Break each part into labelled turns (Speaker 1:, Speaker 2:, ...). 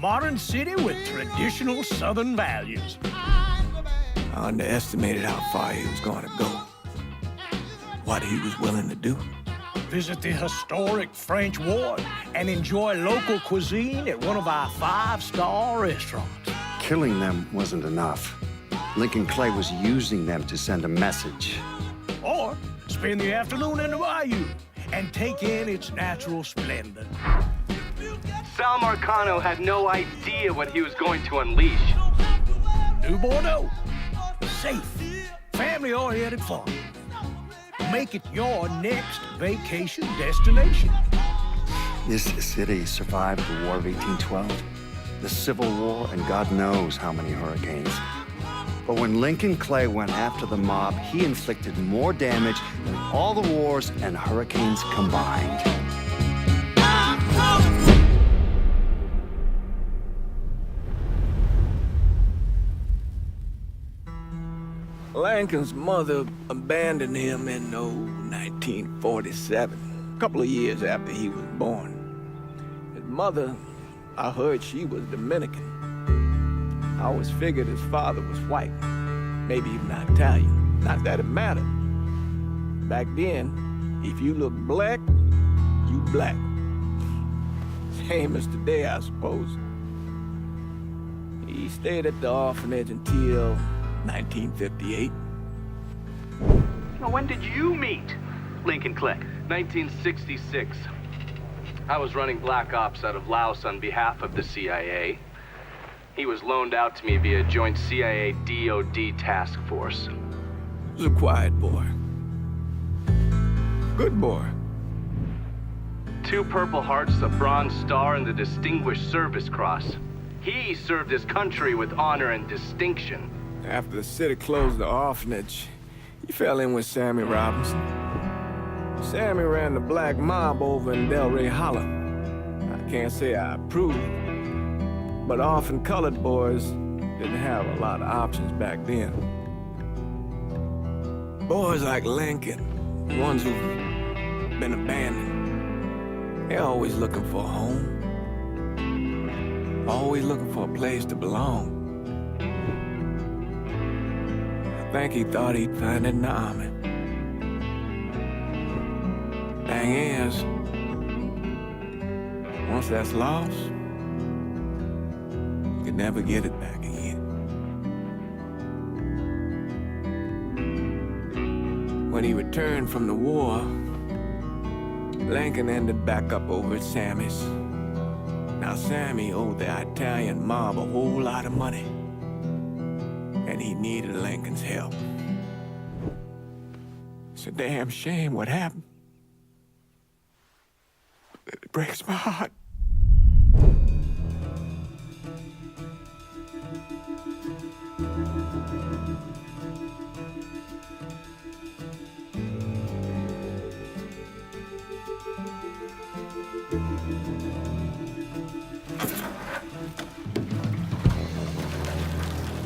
Speaker 1: foreign city with traditional Southern values.
Speaker 2: I underestimated how far he was going to go. What he was willing to do.
Speaker 1: Visit the historic French ward and enjoy local cuisine at one of our 5-star restaurants.
Speaker 3: Killing them wasn't enough. Lincoln Clay was using them to send a message.
Speaker 1: Or spend the afternoon in the bayou and take in its natural splendor.
Speaker 4: Sal Marcano had no idea what he was going to unleash.
Speaker 1: New Bordeaux. Safe, family-oriented fun. Make it your next vacation destination.
Speaker 3: This city survived the War of 1812, the Civil War, and God knows how many hurricanes. But when Lincoln Clay went after the mob, he inflicted more damage than all the wars and hurricanes combined.
Speaker 2: Lincoln's mother abandoned him in 1947, a couple of years after he was born. His mother, I heard she was Dominican. I always figured his father was white, maybe even Italian. Not that it mattered. Back then, if you looked black, you black. Same as today, I suppose. He stayed at the orphanage until 1958.
Speaker 4: Now, when did you meet Lincoln Clay? 1966. I was running black ops out of Laos on behalf of the CIA. He was loaned out to me via joint CIA-DOD task force.
Speaker 2: He was a quiet boy. Good boy.
Speaker 4: 2 Purple Hearts, a Bronze Star, and the Distinguished Service Cross. He served his country with honor and distinction.
Speaker 2: After the city closed the orphanage, he fell in with Sammy Robinson. Sammy ran the black mob over in Delray Hollow. I can't say I approved, but orphan colored boys didn't have a lot of options back then. Boys like Lincoln, ones who've been abandoned, they're always looking for a home. Always looking for a place to belong. I think he thought he'd find it in the army. Thing is, once that's lost, you can never get it back again. When he returned from the war, Lincoln ended back up over at Sammy's. Now, Sammy owed the Italian mob a whole lot of money, and he needed Lincoln's help. It's a damn shame what happened. It breaks my heart.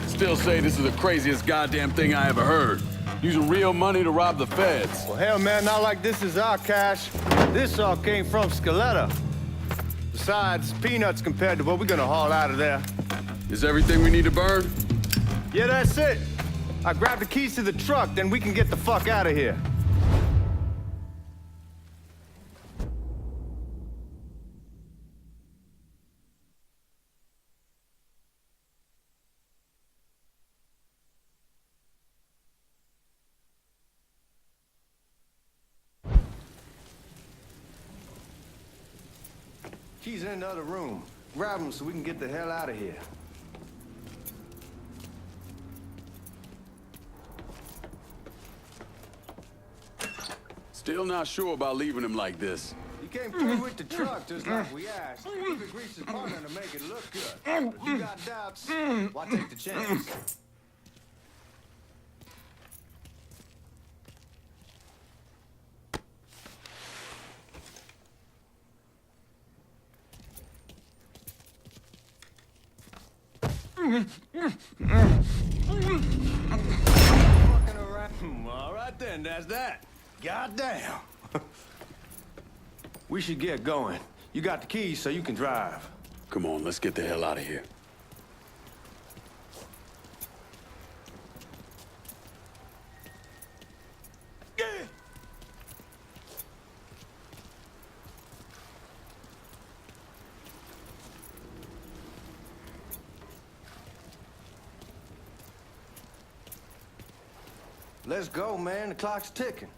Speaker 5: Still say this is the craziest goddamn thing I ever heard. Using real money to rob the feds.
Speaker 6: Well, hell, man, not like this is our cash. This all came from Scaletta. Besides, peanuts compared to what we're gonna haul out of there.
Speaker 5: Is everything we need to burn?
Speaker 6: Yeah, that's it. I grabbed the keys to the truck, then we can get the fuck out of here. Keys in the other room. Grab them so we can get the hell out of here.
Speaker 5: Still not sure about leaving him like this.
Speaker 6: He came through with the truck just like we asked. We could grease his partner to make it look good. But if you got doubts, why take the chance? All right then, that's that. Goddamn. We should get going. You got the keys so you can drive.
Speaker 5: Come on, let's get the hell out of here.
Speaker 6: Let's go, man. The clock's ticking.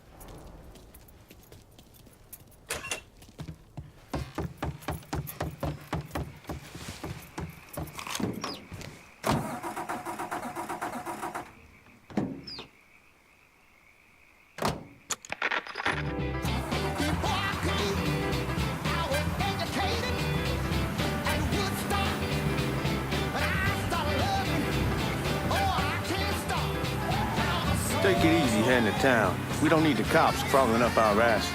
Speaker 6: Take it easy heading to town. We don't need the cops crawling up our asses.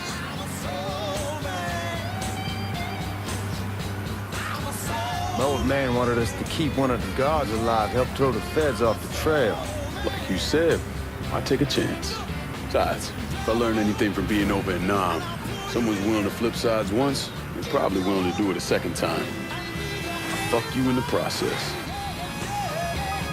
Speaker 6: The old man wanted us to keep one of the guards alive, help throw the feds off the trail.
Speaker 5: Like you said, I take a chance. Besides, if I learned anything from being over in Nam, someone's willing to flip sides once, they're probably willing to do it a second time. Fuck you in the process.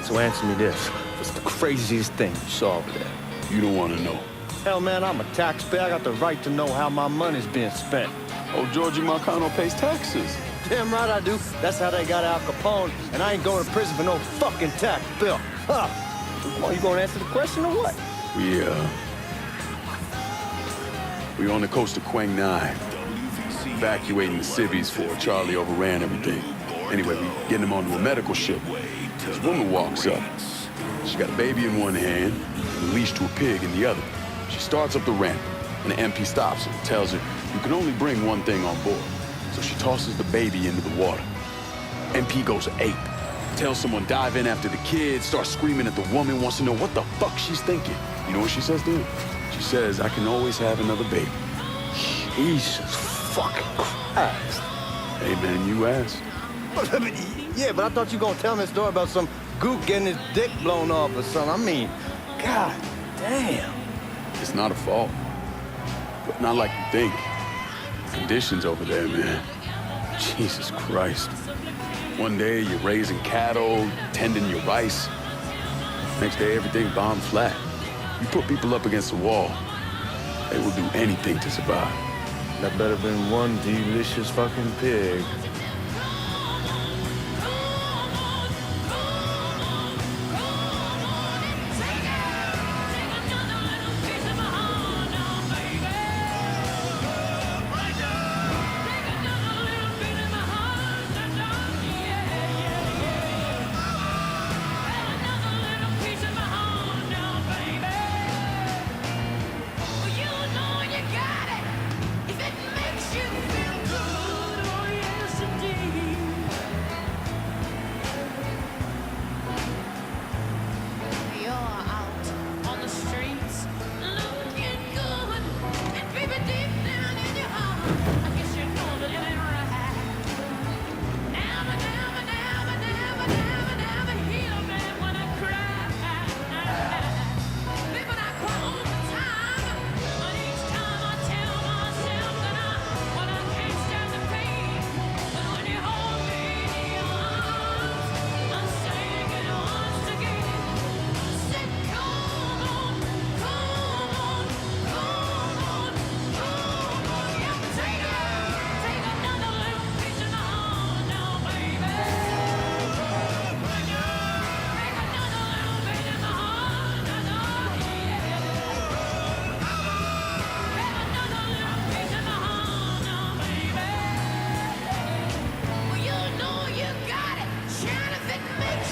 Speaker 6: So answer me this. What's the craziest thing you saw over there?
Speaker 5: You don't want to know.
Speaker 6: Hell, man, I'm a taxpayer. I got the right to know how my money's being spent.
Speaker 5: Oh, Georgie Marcano pays taxes.
Speaker 6: Damn right I do. That's how they got Al Capone, and I ain't going to prison for no fucking tax bill. Huh? Come on, you gonna answer the question or what?
Speaker 5: We're on the coast of Quang Nai, evacuating the civvies for Charlie overran everything. Anyway, we getting him onto a medical ship. This woman walks up. She got a baby in one hand and a leash to a pig in the other. She starts up the ramp, and the MP stops her and tells her, you can only bring one thing on board. So she tosses the baby into the water. MP goes ape. Tells someone dive in after the kid, starts screaming at the woman, wants to know what the fuck she's thinking. You know what she says to him? She says, I can always have another baby.
Speaker 6: Jesus fucking Christ.
Speaker 5: Hey man, you asked.
Speaker 6: Yeah, but I thought you were gonna tell me a story about some gook getting his dick blown off or something. I mean, god damn.
Speaker 5: It's not a fault. But not like you think. Conditions over there, man. Jesus Christ. One day you're raising cattle, tending your rice. Next day everything bombed flat. You put people up against the wall, they will do anything to survive.
Speaker 6: That better been one delicious fucking pig.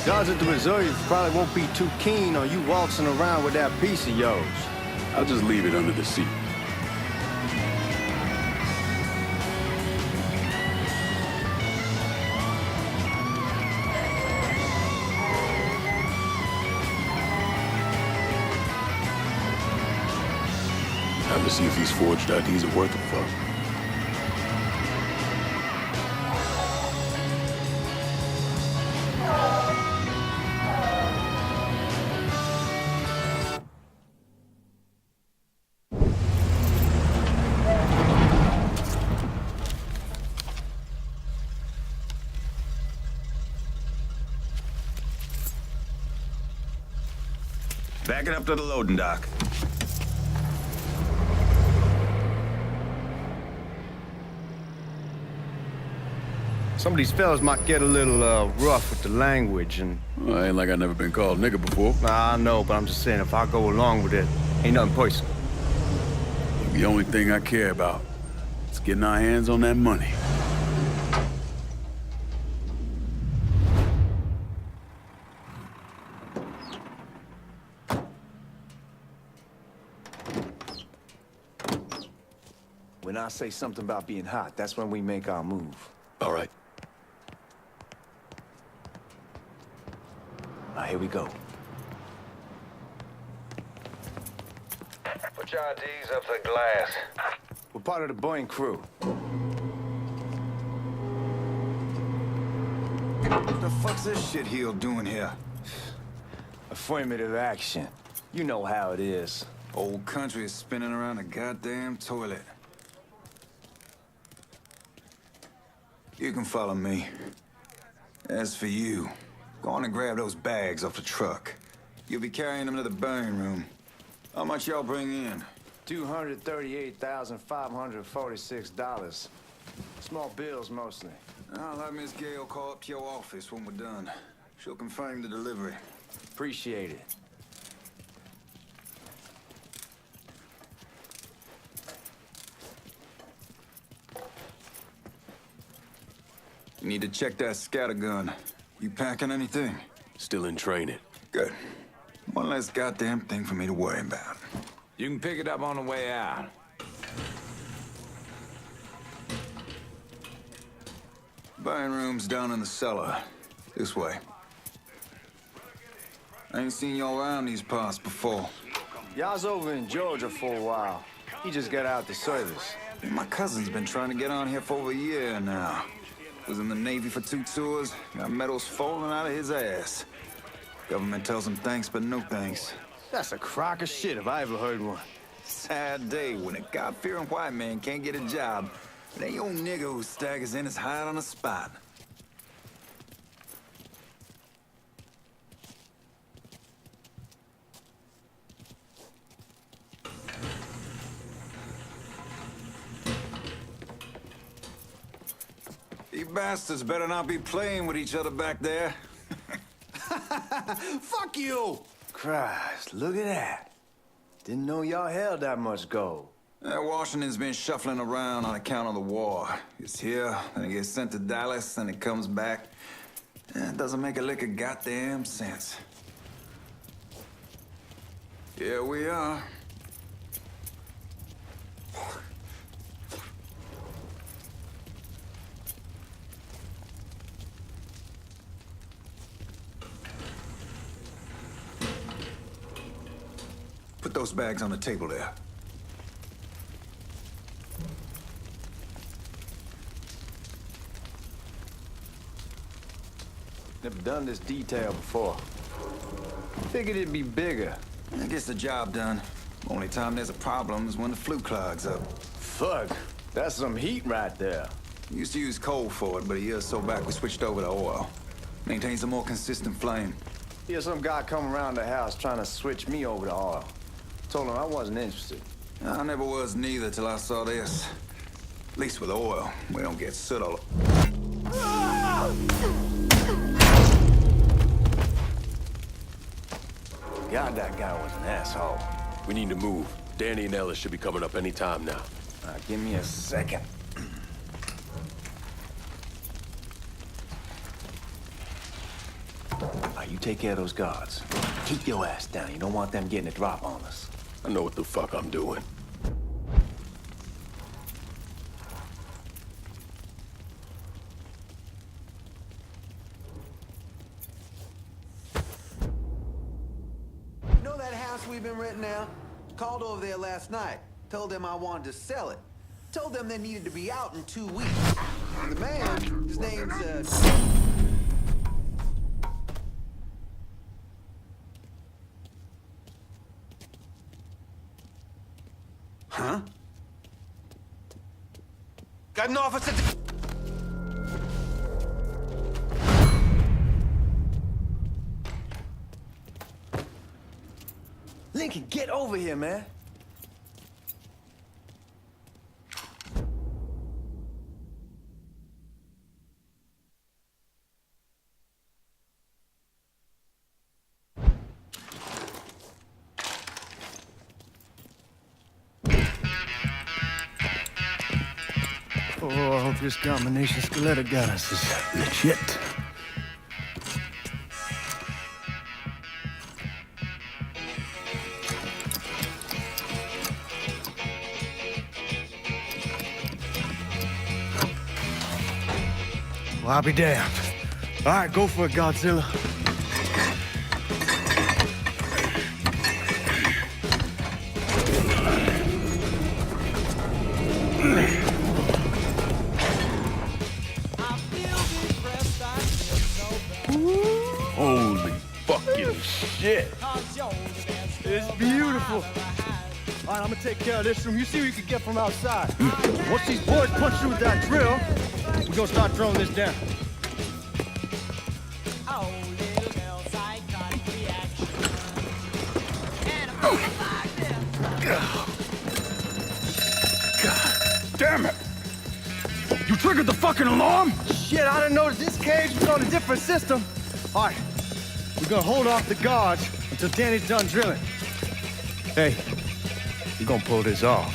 Speaker 6: Guys at the Missouri probably won't be too keen on you waltzing around with that piece of yours.
Speaker 5: I'll just leave it under the seat. Time to see if these forged IDs are worth a fuck.
Speaker 7: Back it up to the loading dock.
Speaker 6: Some of these fellas might get a little rough with the language, and
Speaker 5: Well, ain't like I never been called nigga before.
Speaker 6: I know, but I'm just saying, if I go along with it, ain't nothing personal.
Speaker 5: The only thing I care about is getting our hands on that money.
Speaker 2: When I say something about being hot, that's when we make our move.
Speaker 5: All right.
Speaker 2: Now, here we go.
Speaker 7: Put your IDs up to the glass.
Speaker 2: We're part of the Boeing crew.
Speaker 7: What the fuck's this shitheel doing here?
Speaker 2: Affirmative action. You know how it is.
Speaker 7: Old country is spinning around a goddamn toilet. You can follow me. As for you, go on and grab those bags off the truck. You'll be carrying them to the burn room. How much y'all bring in?
Speaker 2: $238,546. Small bills, mostly.
Speaker 7: I'll have Miss Gale call up to your office when we're done. She'll confirm the delivery.
Speaker 2: Appreciate it.
Speaker 7: You need to check that scattergun. You packing anything?
Speaker 5: Still in training.
Speaker 7: Good. One less goddamn thing for me to worry about.
Speaker 8: You can pick it up on the way out.
Speaker 7: Burn room's down in the cellar. This way. I ain't seen y'all around these parts before.
Speaker 2: Y'all's over in Georgia for a while. He just got out the service.
Speaker 7: My cousin's been trying to get on here for over a year now. Was in the Navy for 2 tours, got medals falling out of his ass. Government tells him thanks, but no thanks.
Speaker 2: That's a crock of shit if I ever heard one.
Speaker 7: Sad day when a God-fearing white man can't get a job. And that old nigga who staggers in is hired on the spot. You bastards better not be playing with each other back there.
Speaker 2: Fuck you! Christ, look at that. Didn't know y'all held that much gold.
Speaker 7: Washington's been shuffling around on account of the war. It's here, then it gets sent to Dallas, then it comes back. It doesn't make a lick of goddamn sense. Here we are. Put those bags on the table there.
Speaker 2: Never done this detail before. Figured it'd be bigger.
Speaker 7: That gets the job done. Only time there's a problem is when the flue clogs up.
Speaker 2: Fuck, that's some heat right there.
Speaker 7: Used to use coal for it, but a year or so back we switched over to oil. Maintains a more consistent flame.
Speaker 2: Here's some guy come around the house trying to switch me over to oil. Told him I wasn't interested.
Speaker 7: I never was neither till I saw this. At least with oil, we don't get soot all...
Speaker 2: God, that guy was an asshole.
Speaker 9: We need to move. Danny and Ellis should be coming up any time now.
Speaker 2: Give me a second. You take care of those guards. Keep your ass down. You don't want them getting a drop on us.
Speaker 9: I know what the fuck I'm doing.
Speaker 10: You know that house we've been renting out? Called over there last night. Told them I wanted to sell it. Told them they needed to be out in 2 weeks. And the man, his name's,
Speaker 7: Huh?
Speaker 10: got an officer. Lincoln, get over here, man.
Speaker 6: Oh, I hope this combination Scaletta got us is legit. Well, I'll be damned. All right, go for it, Godzilla.
Speaker 5: Holy fucking shit.
Speaker 6: It's beautiful. All right, I'm gonna take care of this room. You see what you can get from outside. Once these boys punch through with that drill, we're gonna start throwing this down.
Speaker 5: God damn it. You triggered the fucking alarm?
Speaker 6: Shit, I didn't notice this cage was on a different system. All right, we're gonna hold off the guards until Danny's done drilling. Hey, we're gonna pull this off.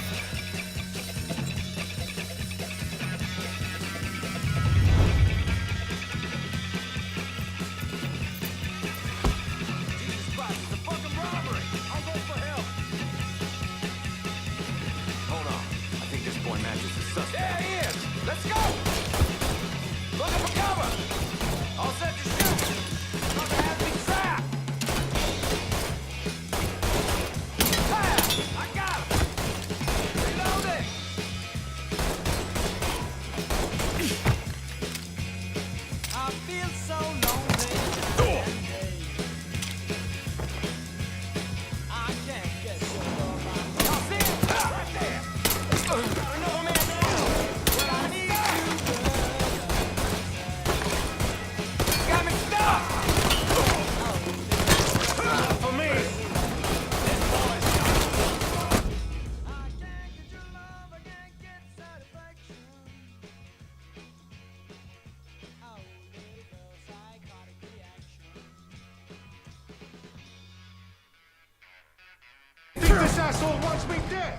Speaker 11: This asshole wants me dead!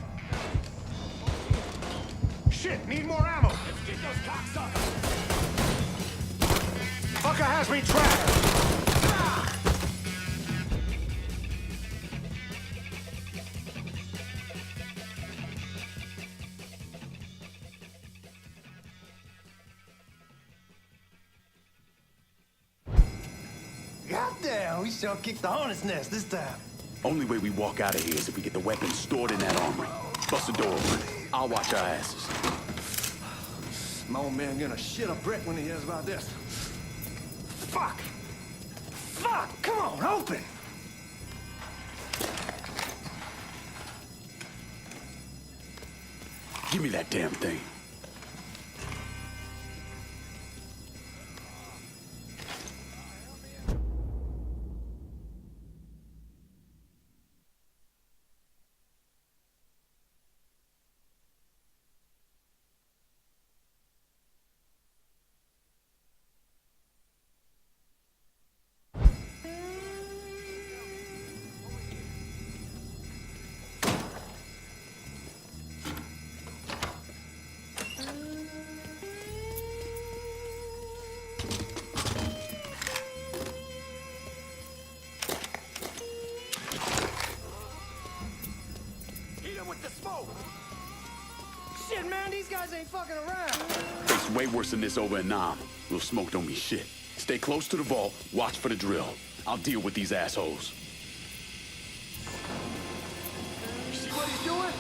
Speaker 11: Shit, need more ammo! Let's get those cocksuckers! Fucker has me trapped!
Speaker 6: Goddamn, we sure kicked the hornet's nest this time.
Speaker 5: Only way we walk out of here is if we get the weapons stored in that armory. Bust the door open. I'll watch our asses.
Speaker 6: My old man gonna shit a brick when he hears about this. Fuck! Fuck! Come on, open!
Speaker 5: Give me that damn thing.
Speaker 6: Shit, man, these guys ain't fucking around.
Speaker 5: It's way worse than this over in Nam. Little smoke don't mean shit. Stay close to the vault, watch for the drill. I'll deal with these assholes.
Speaker 11: You see what he's doing?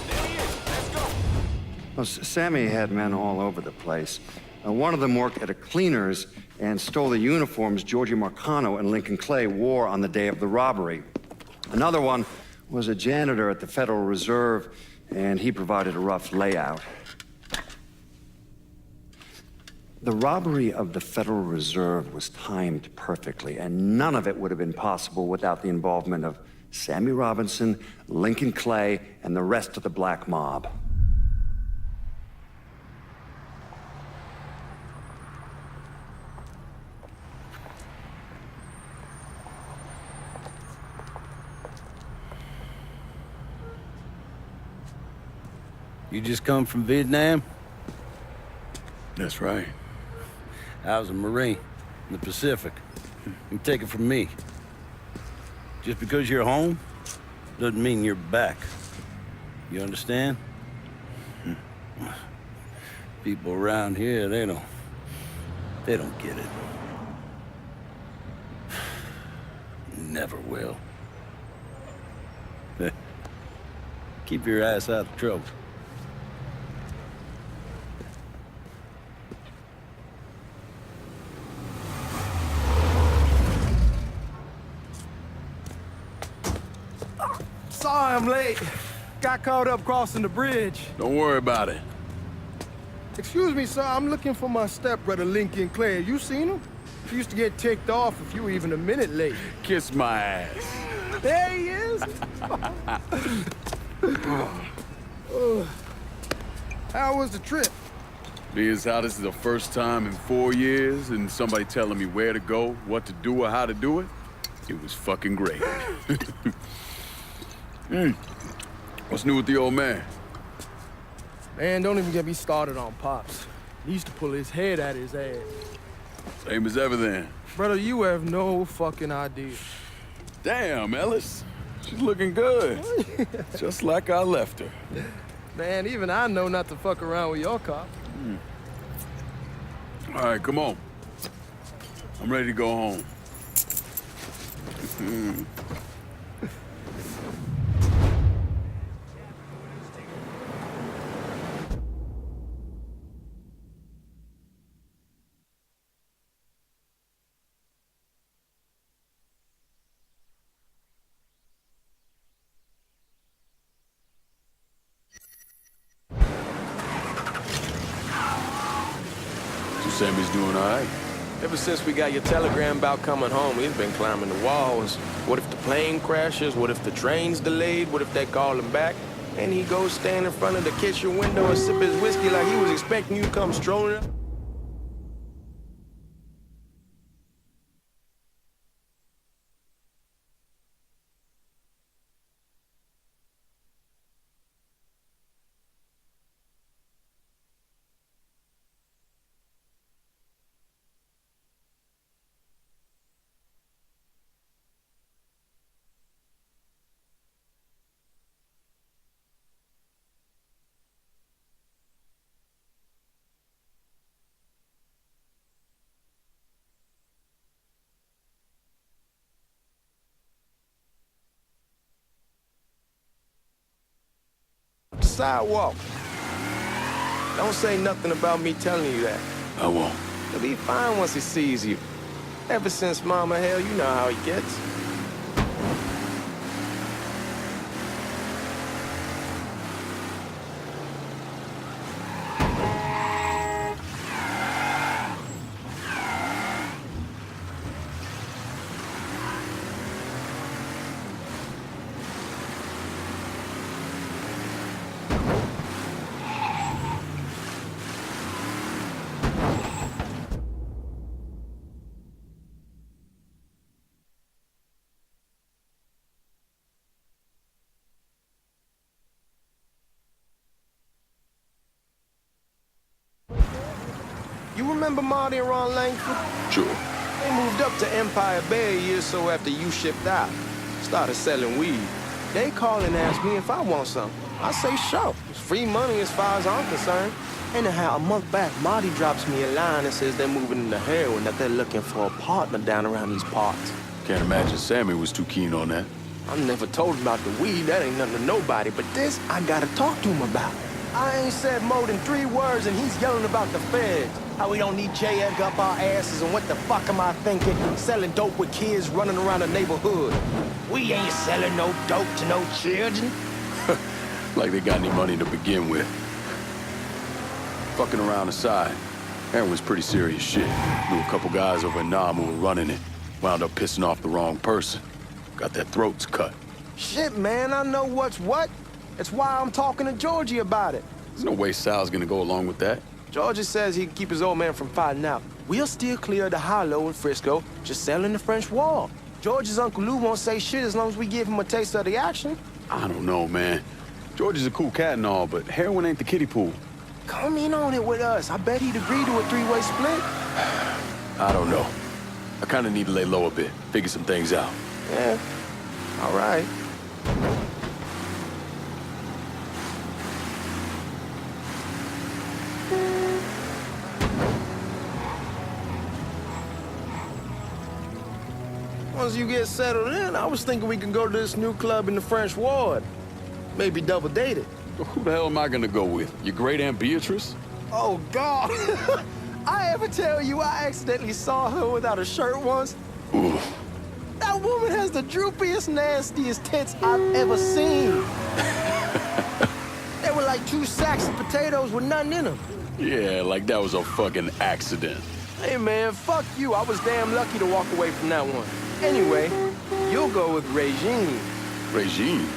Speaker 11: There he is. Let's go.
Speaker 3: Well, Sammy had men all over the place. One of them worked at a cleaner's and stole the uniforms Georgie Marcano and Lincoln Clay wore on the day of the robbery. Another one was a janitor at the Federal Reserve, and he provided a rough layout. The robbery of the Federal Reserve was timed perfectly, and none of it would have been possible without the involvement of Sammy Robinson, Lincoln Clay, and the rest of the black mob.
Speaker 12: You just come from Vietnam?
Speaker 5: That's right.
Speaker 12: I was a Marine in the Pacific. You take it from me. Just because you're home doesn't mean you're back. You understand? People around here, they don't get it. Never will. Keep your ass out of trouble.
Speaker 6: Sorry I'm late. Got caught up crossing the bridge.
Speaker 5: Don't worry about it.
Speaker 6: Excuse me, sir. I'm looking for my stepbrother, Lincoln Clay. You seen him? He used to get ticked off if you were even a minute late.
Speaker 5: Kiss my ass.
Speaker 6: There he is. How was the trip?
Speaker 5: Being how this is the first time in 4 years and somebody telling me where to go, what to do, or how to do it, it was fucking great. What's new with the old man?
Speaker 6: Man, don't even get me started on Pops. He used to pull his head out his ass.
Speaker 5: Same as ever then.
Speaker 6: Brother, you have no fucking idea.
Speaker 5: Damn, Ellis. She's looking good. Just like I left her.
Speaker 6: Man, even I know not to fuck around with your cop.
Speaker 5: All right, come on. I'm ready to go home. Sammy's doing all right.
Speaker 9: Ever since we got your telegram about coming home, he's been climbing the walls. What if the plane crashes? What if the train's delayed? What if they call him back? And he goes stand in front of the kitchen window and sip his whiskey like he was expecting you to come strolling up. Sidewalk. Don't say nothing about me telling you that.
Speaker 5: I won't.
Speaker 9: He'll be fine once he sees you. Ever since Mama, hell, you know how he gets. You remember Marty and Ron Langford?
Speaker 5: Sure.
Speaker 9: They moved up to Empire Bay a year or so after you shipped out. Started selling weed. They call and ask me if I want some. I say sure. It's free money as far as I'm concerned. Anyhow, a month back, Marty drops me a line and says they're moving into heroin, that they're looking for a partner down around these parts.
Speaker 5: Can't imagine Sammy was too keen on that.
Speaker 9: I never told him about the weed. That ain't nothing to nobody. But this, I gotta talk to him about. I ain't said more than 3 words and he's yelling about the feds. How we don't need J. Edgar up our asses, and what the fuck am I thinking? Selling dope with kids running around the neighborhood. We ain't selling no dope to no children.
Speaker 5: Like they got any money to begin with. Fucking around aside, heroin's pretty serious shit. Knew a couple guys over in Nam who were running it. Wound up pissing off the wrong person. Got their throats cut.
Speaker 9: Shit, man, I know what's what. That's why I'm talking to Georgie about it.
Speaker 5: There's no way Sal's gonna go along with that.
Speaker 9: Georgie says he can keep his old man from fighting out. We'll still clear the hollow in Frisco, just selling the French wall. George's Uncle Lou won't say shit as long as we give him a taste of the action.
Speaker 5: I don't know, man. George is a cool cat and all, but heroin ain't the kiddie pool.
Speaker 9: Come in on it with us. I bet he'd agree to a three-way split.
Speaker 5: I don't know. I kinda need to lay low a bit, figure some things out.
Speaker 9: Yeah, all right. Once you get settled in, I was thinking we can go to this new club in the French Ward. Maybe double date it.
Speaker 5: Who the hell am I gonna go with? Your great Aunt Beatrice?
Speaker 9: Oh, God. I ever tell you I accidentally saw her without a shirt once?
Speaker 5: Ooh.
Speaker 9: That woman has the droopiest, nastiest tits I've ever seen. They were like 2 sacks of potatoes with nothing in them.
Speaker 5: Yeah, like that was a fucking accident.
Speaker 9: Hey, man, fuck you. I was damn lucky to walk away from that one. Anyway, you'll go with Regine.
Speaker 5: Regine?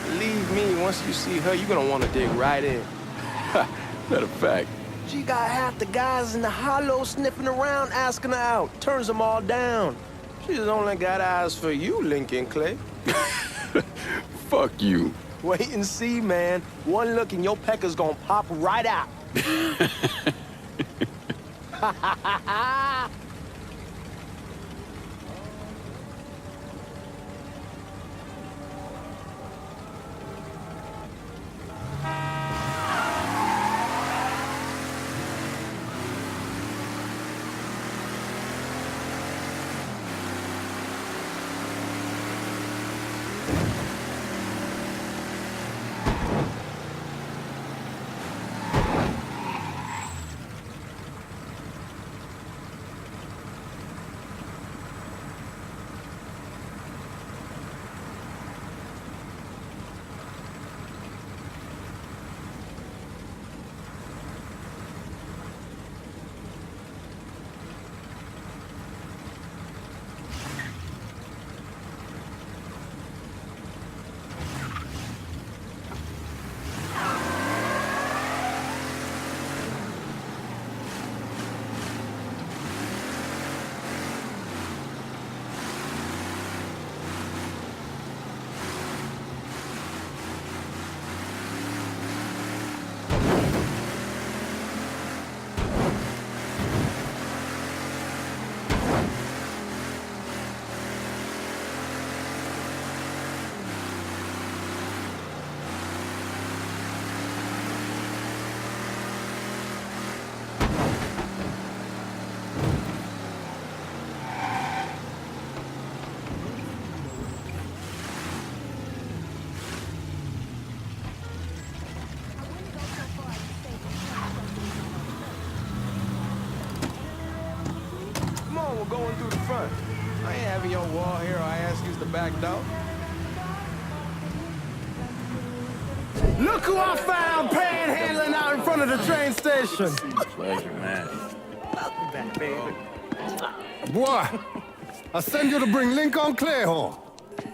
Speaker 9: Believe me, once you see her, you're gonna want to dig right in.
Speaker 5: Matter of fact.
Speaker 9: She got half the guys in the hollow sniffing around, asking her out. Turns them all down. She's only got eyes for you, Lincoln Clay.
Speaker 5: Fuck you.
Speaker 9: Wait and see, man. One look and your pecker's gonna pop right out. We're going through the front. I ain't having your wall here. I ask you's the back door.
Speaker 6: Look who I found panhandling out in front of the train station.
Speaker 12: Pleasure, man.
Speaker 6: Welcome back, baby. Boy, I sent you to bring Lincoln Clay home.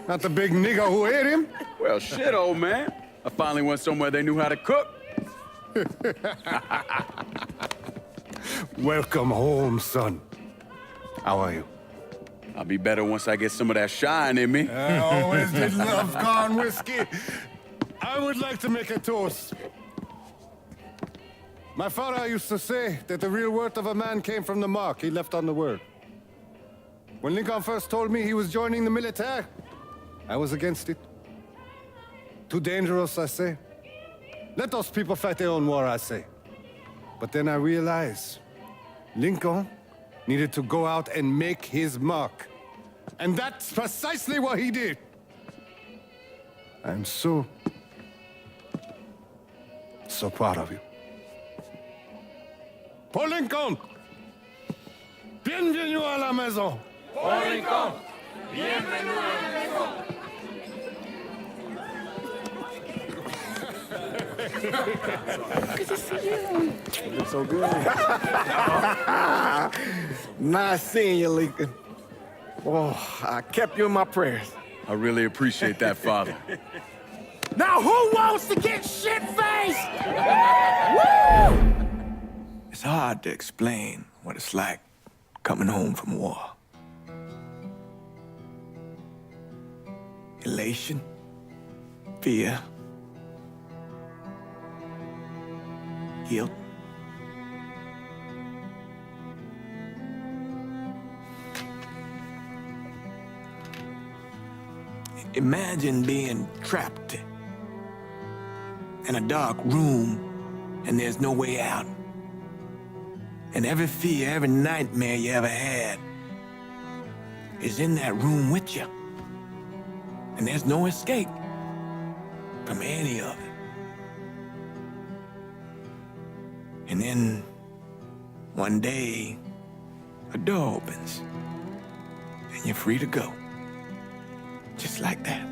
Speaker 6: Not the big nigger who ate him.
Speaker 5: Well, shit, old man. I finally went somewhere they knew how to cook.
Speaker 6: Welcome home, son. How are you?
Speaker 5: I'll be better once I get some of that shine in me.
Speaker 6: I always did love corn whiskey. I would like to make a toast. My father used to say that the real worth of a man came from the mark he left on the world. When Lincoln first told me he was joining the military, I was against it. Too dangerous, I say. Let those people fight their own war, I say. But then I realized Lincoln needed to go out and make his mark. And that's precisely what he did. I'm so proud of you. Paul Lincoln! Bienvenue à la maison!
Speaker 11: Paul Lincoln! Bienvenue à la maison!
Speaker 2: Good to see you. You look so good. Nice seeing you, Lincoln. Oh, I kept you in my prayers.
Speaker 5: I really appreciate that, Father.
Speaker 9: Now who wants to get shit-faced?
Speaker 2: It's hard to explain what it's like coming home from war. Elation, fear, guilt. Imagine being trapped in a dark room and there's no way out. And every fear, every nightmare you ever had is in that room with you. And there's no escape from any of it. And then one day, a door opens and you're free to go. Just like that.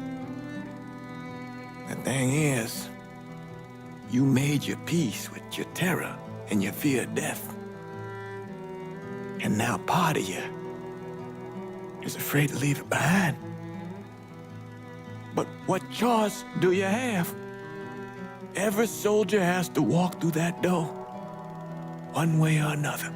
Speaker 2: The thing is, you made your peace with your terror and your fear of death. And now part of you is afraid to leave it behind. But what choice do you have? Every soldier has to walk through that door, one way or another.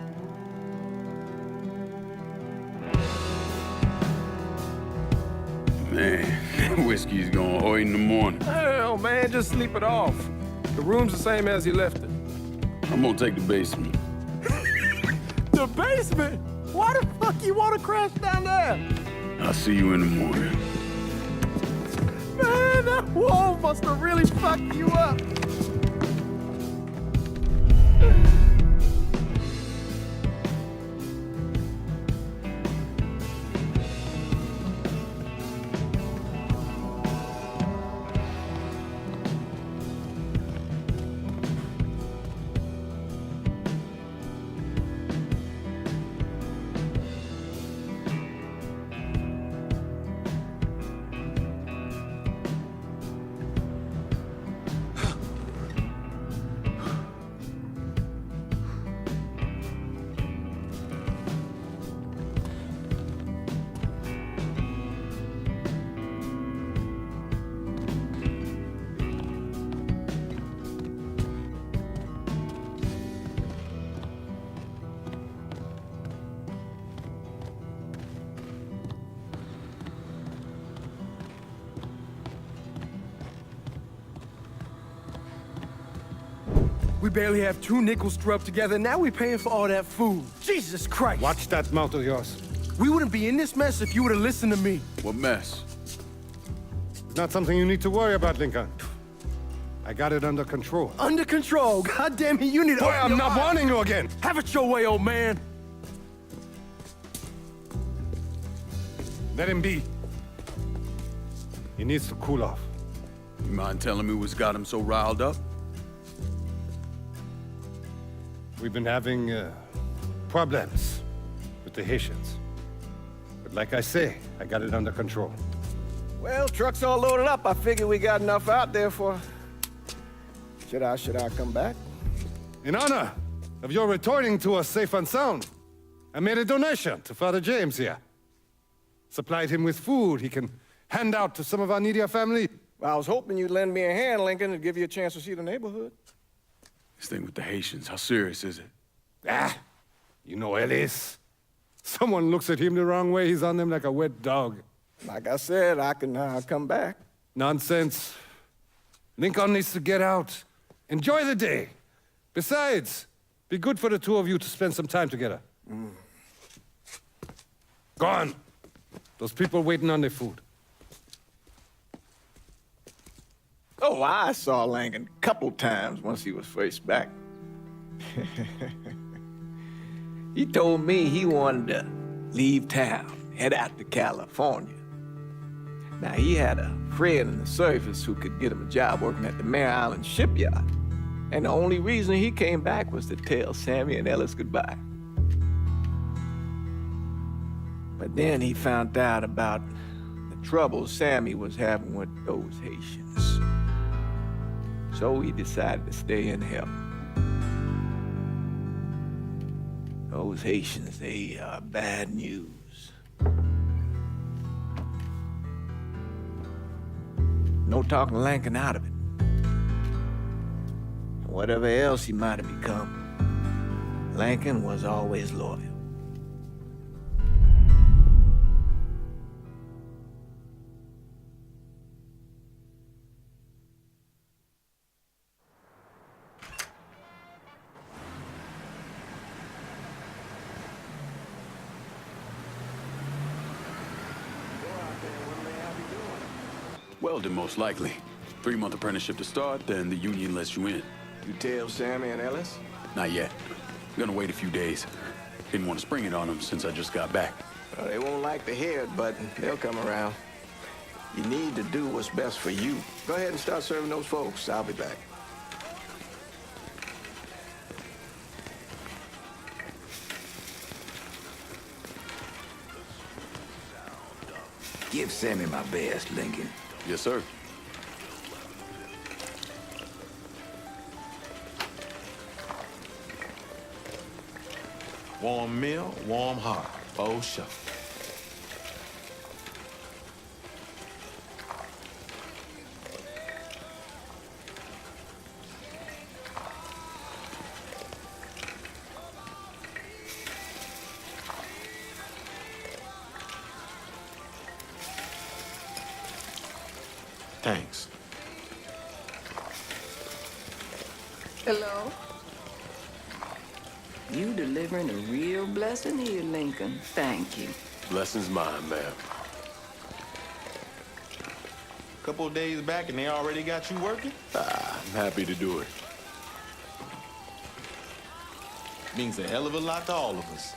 Speaker 5: Man, whiskey's going hoy in the morning.
Speaker 11: Hell, man, just sleep it off. The room's the same as you left it.
Speaker 5: I'm gonna take the basement.
Speaker 11: The basement? Why the fuck you want to crash down there?
Speaker 5: I'll see you in the morning.
Speaker 11: Man, that wall must have really fucked you up. We barely have 2 nickels to rub together, now we're paying for all that food. Jesus Christ!
Speaker 6: Watch that mouth of yours.
Speaker 11: We wouldn't be in this mess if you would have listened to me.
Speaker 5: What mess?
Speaker 6: It's not something you need to worry about, Lincoln. I got it under control.
Speaker 11: Under control? God damn it, you need to...
Speaker 6: Boy, I'm not warning you again!
Speaker 11: Have it your way, old man.
Speaker 6: Let him be. He needs to cool off.
Speaker 5: You mind telling me what's got him so riled up?
Speaker 6: We've been having problems with the Haitians. But like I say, I got it under control.
Speaker 9: Well, truck's all loaded up. I figure we got enough out there for... Should I come back?
Speaker 6: In honor of your returning to us safe and sound, I made a donation to Father James here. Supplied him with food he can hand out to some of our needier family.
Speaker 9: Well, I was hoping you'd lend me a hand, Lincoln, and give you a chance to see the neighborhood.
Speaker 5: This thing with the Haitians, how serious is it?
Speaker 6: You know Ellis. Someone looks at him the wrong way, he's on them like a wet dog.
Speaker 9: Like I said, I can come back.
Speaker 6: Nonsense. Lincoln needs to get out. Enjoy the day. Besides, be good for the two of you to spend some time together. Go on. Those people waiting on their food.
Speaker 2: Oh, I saw Langan a couple times once he was first back. He told me he wanted to leave town, head out to California. Now, he had a friend in the service who could get him a job working at the Mare Island shipyard. And the only reason he came back was to tell Sammy and Ellis goodbye. But then he found out about the trouble Sammy was having with those Haitians. So he decided to stay and help. Those Haitians, they are bad news. No talking Lincoln out of it. Whatever else he might have become, Lincoln was always loyal.
Speaker 5: Welding, most likely. 3-month apprenticeship to start, then the union lets you in.
Speaker 9: You tell Sammy and Ellis?
Speaker 5: Not yet. Gonna wait a few days. Didn't want to spring it on them since I just got back.
Speaker 9: Well, they won't like to hear it, but they'll come around. You need to do what's best for you. Go ahead and start serving those folks. I'll be back.
Speaker 7: Give Sammy my best, Lincoln.
Speaker 5: Yes, sir.
Speaker 13: Warm meal, warm heart. Oh, sure. Thanks.
Speaker 14: Hello? You delivering a real blessing here, Lincoln. Thank you.
Speaker 13: Blessing's mine, ma'am. Couple of days back and they already got you working?
Speaker 5: I'm happy to do it.
Speaker 13: Means a hell of a lot to all of us.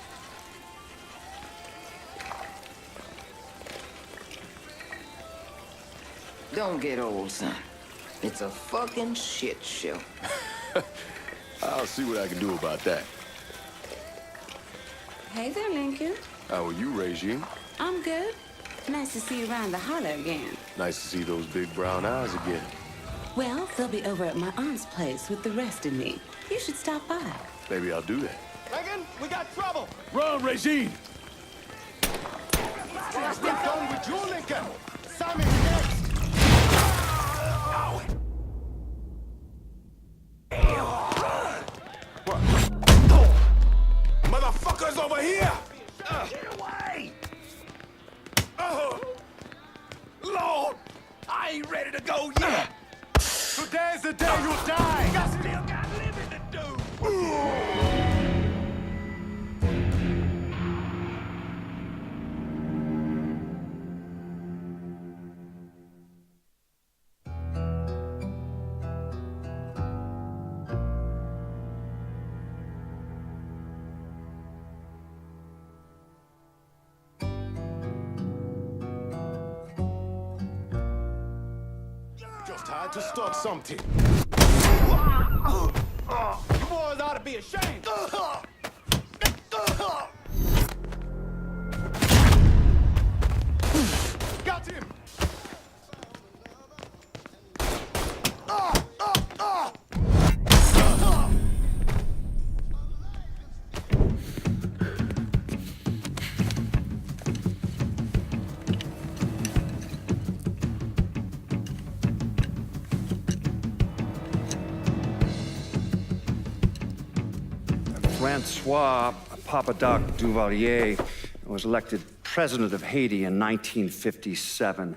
Speaker 14: Don't get old, son. It's a fucking shit show.
Speaker 5: I'll see what I can do about that.
Speaker 15: Hey there, Lincoln.
Speaker 5: How are you, Regine?
Speaker 15: I'm good. Nice to see you around the holler again.
Speaker 5: Nice to see those big brown eyes again.
Speaker 15: Well, they'll be over at my aunt's place with the rest of me. You should stop by.
Speaker 5: Maybe I'll do that.
Speaker 11: Lincoln, we got trouble.
Speaker 5: Run, Regine!
Speaker 11: What's been done with you, Lincoln? Sammy's next.
Speaker 13: Motherfuckers over here!
Speaker 11: Get away!
Speaker 13: Lord, I ain't ready to go yet.
Speaker 11: Today's the day you die!
Speaker 13: I still got living to do. Time to start something. You boys ought to be ashamed. Got him.
Speaker 3: Francois Papadoc Duvalier was elected president of Haiti in 1957.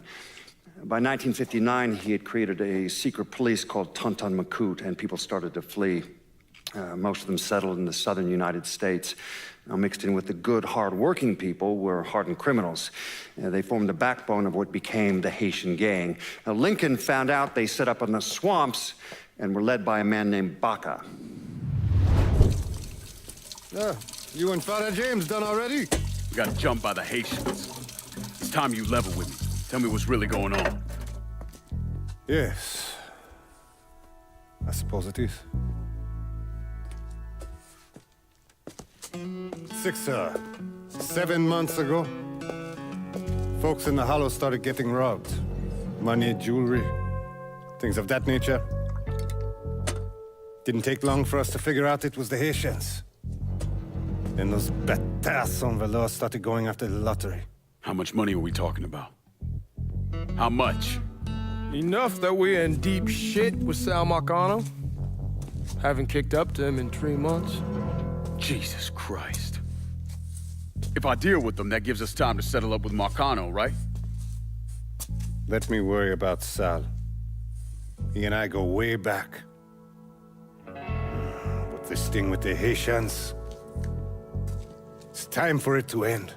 Speaker 3: By 1959, he had created a secret police called Tonton Macoute, and people started to flee. Most of them settled in the southern United States. Now, mixed in with the good, hard-working people were hardened criminals. They formed the backbone of what became the Haitian gang. Now, Lincoln found out they set up in the swamps and were led by a man named Baca.
Speaker 6: You and Father James done already?
Speaker 5: We got jumped by the Haitians. It's time you level with me. Tell me what's really going on.
Speaker 6: Yes. I suppose it is. 7 months ago, folks in the Hollow started getting robbed. Money, jewelry, things of that nature. Didn't take long for us to figure out it was the Haitians. Then those bâtards on velours started going after the lottery.
Speaker 5: How much money are we talking about? How much?
Speaker 11: Enough that we're in deep shit with Sal Marcano. Haven't kicked up to him in 3 months.
Speaker 5: Jesus Christ. If I deal with them, that gives us time to settle up with Marcano, right?
Speaker 6: Let me worry about Sal. He and I go way back. But this thing with the Haitians, it's time for it to end.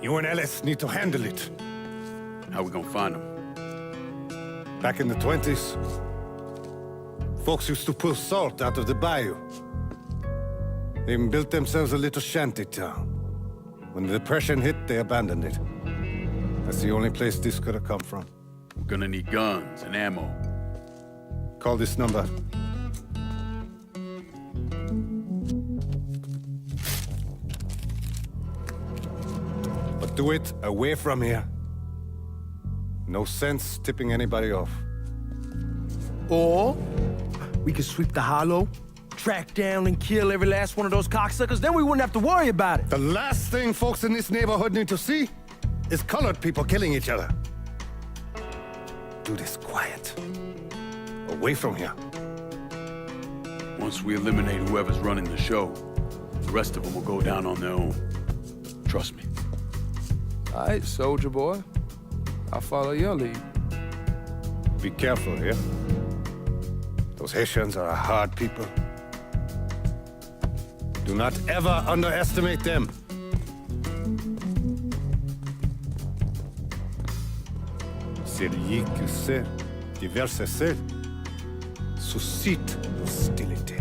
Speaker 6: You and Ellis need to handle it.
Speaker 5: How we gonna find them?
Speaker 6: Back in the 20s, folks used to pull salt out of the bayou. They even built themselves a little shanty town. When the Depression hit, they abandoned it. That's the only place this could have come from.
Speaker 5: We're gonna need guns and ammo.
Speaker 6: Call this number. But do it away from here. No sense tipping anybody off.
Speaker 11: Or we could sweep the hollow, track down and kill every last one of those cocksuckers, then we wouldn't have to worry about it.
Speaker 6: The last thing folks in this neighborhood need to see is colored people killing each other. Do this quiet. Away from here.
Speaker 5: Once we eliminate whoever's running the show, the rest of them will go down on their own. Trust me.
Speaker 11: All right, soldier boy. I'll follow your lead.
Speaker 6: Be careful here. Those Haitians are a hard people. Do not ever underestimate them. Celui qui sait diverser seul suscite l'hostilité.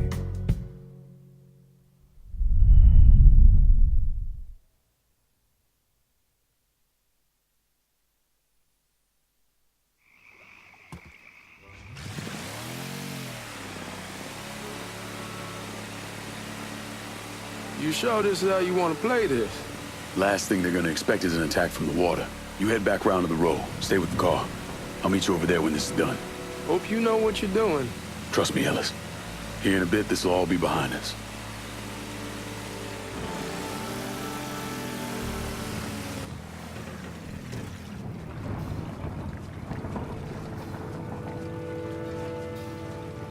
Speaker 11: You sure this is how you want to play this?
Speaker 5: Last thing they're gonna expect is an attack from the water. You head back round to the row. Stay with the car. I'll meet you over there when this is done.
Speaker 11: Hope you know what you're doing.
Speaker 5: Trust me, Ellis. Here in a bit, this will all be behind us.